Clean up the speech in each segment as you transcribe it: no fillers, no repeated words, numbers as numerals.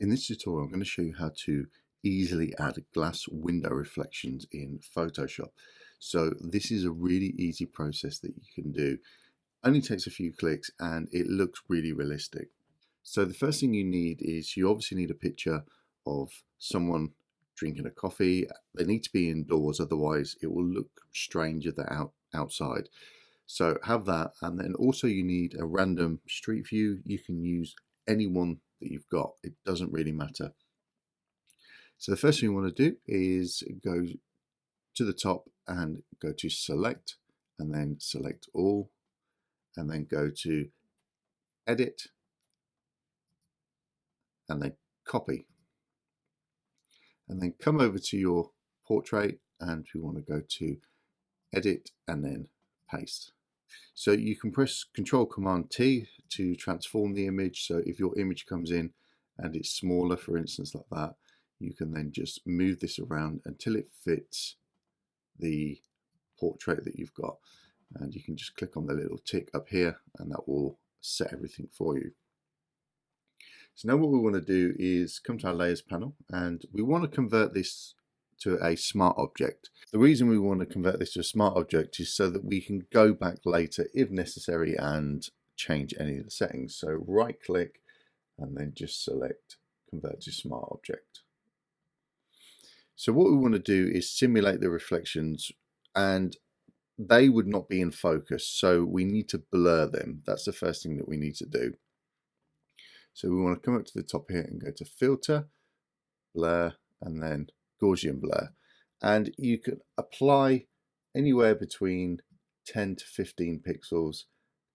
In this tutorial, I'm going to show you how to easily add glass window reflections in Photoshop. So this is a really easy process that you can do. Only takes a few clicks and it looks really realistic. So the first thing you need is you obviously need a picture of someone drinking a coffee. They need to be indoors, otherwise it will look strange if they're outside. So have that, and then also you need a random street view. You can use anyone that you've got, it doesn't really matter. So the first thing you want to do is go to the top and go to select, and then select all, and then go to edit, and then copy, and then come over to your portrait, and we want to go to edit and then paste. So you can press Control Command T to transform the image. So if your image comes in and it's smaller, for instance, like that, you can then just move this around until it fits the portrait that you've got. And you can just click on the little tick up here and that will set everything for you. So now what we want to do is come to our layers panel, and we want to convert this to a smart object. The reason we want to convert this to a smart object is so that we can go back later if necessary and change any of the settings. So right click and then just select convert to smart object. So what we want to do is simulate the reflections, and they would not be in focus, so we need to blur them. That's the first thing that we need to do. So we want to come up to the top here and go to filter, blur, and then Gaussian blur, and you can apply anywhere between 10 to 15 pixels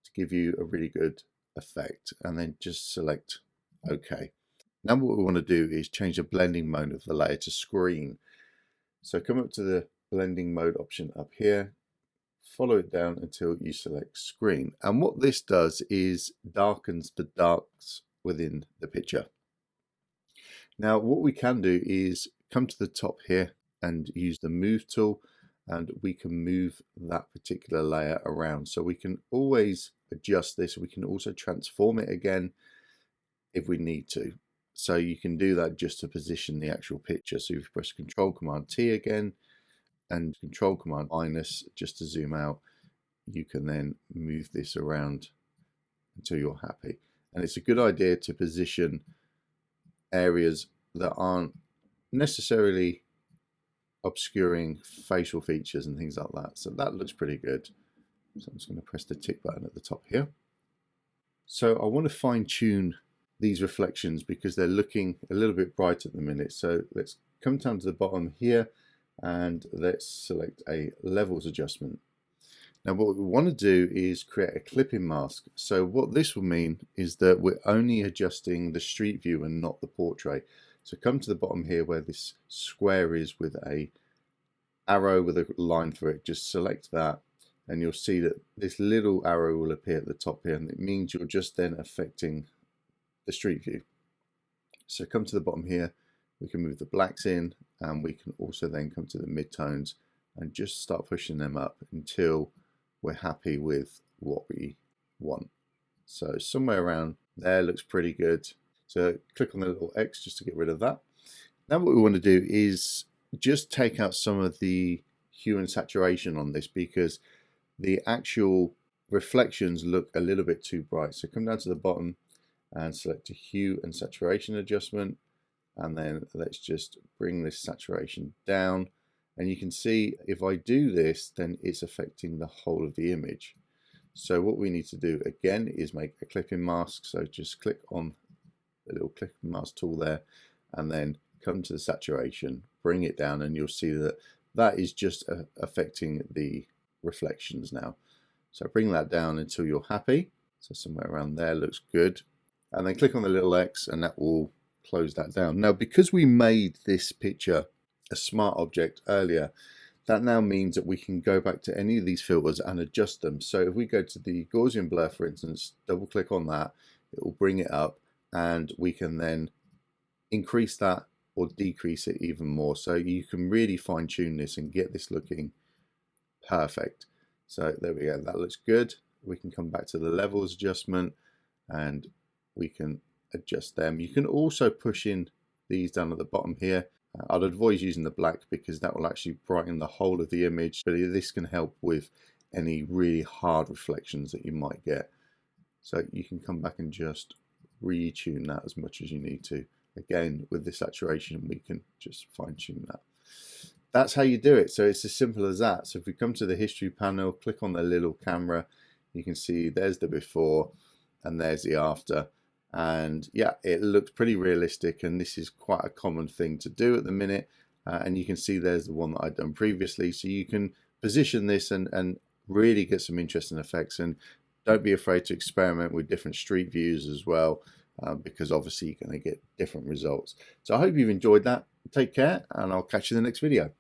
to give you a really good effect, and then just select OK. Now what we want to do is change the blending mode of the layer to screen. So come up to the blending mode option up here, follow it down until you select screen, and what this does is darkens the darks within the picture. Now what we can do is come to the top here and use the move tool, and we can move that particular layer around. So we can always adjust this. We can also transform it again if we need to. So you can do that just to position the actual picture. So if you press Control Command T again and Control Command minus just to zoom out, you can then move this around until you're happy. And it's a good idea to position areas that aren't necessarily obscuring facial features and things like that. So that looks pretty good. So I'm just going to press the tick button at the top here. So I want to fine tune these reflections because they're looking a little bit bright at the minute. So let's come down to the bottom here and let's select a levels adjustment. Now what we want to do is create a clipping mask. So what this will mean is that we're only adjusting the street view and not the portrait. So come to the bottom here where this square is with a arrow with a line through it, just select that and you'll see that this little arrow will appear at the top here, and it means you're just then affecting the street view. So come to the bottom here, we can move the blacks in, and we can also then come to the midtones and just start pushing them up until we're happy with what we want. So somewhere around there looks pretty good. So click on the little X just to get rid of that. Now what we want to do is just take out some of the hue and saturation on this because the actual reflections look a little bit too bright. So come down to the bottom and select a hue and saturation adjustment, and then let's just bring this saturation down, and you can see if I do this then it's affecting the whole of the image. So what we need to do again is make a clipping mask. So just click on the little clipping mask tool there and then come to the saturation, bring it down, and you'll see that that is just affecting the reflections now. So bring that down until you're happy. So somewhere around there looks good, and then click on the little X and that will close that down. Now because we made this picture a smart object earlier, that now means that we can go back to any of these filters and adjust them. So if we go to the Gaussian blur, for instance, double click on that, it will bring it up, and we can then increase that or decrease it even more. So you can really fine tune this and get this looking perfect. So there we go, that looks good. We can come back to the levels adjustment and we can adjust them. You can also push in these down at the bottom here. I'd advise using the black because that will actually brighten the whole of the image, but this can help with any really hard reflections that you might get. So you can come back and just retune that as much as you need to. Again, with the saturation, we can just fine tune that. That's how you do it. So it's as simple as that. So if we come to the history panel, click on the little camera, you can see there's the before and there's the after. And yeah, it looks pretty realistic, and this is quite a common thing to do at the minute. And you can see there's the one that I'd done previously. So you can position this and really get some interesting effects. And don't be afraid to experiment with different street views as well, because obviously you're going to get different results. So I hope you've enjoyed that. Take care, and I'll catch you in the next video.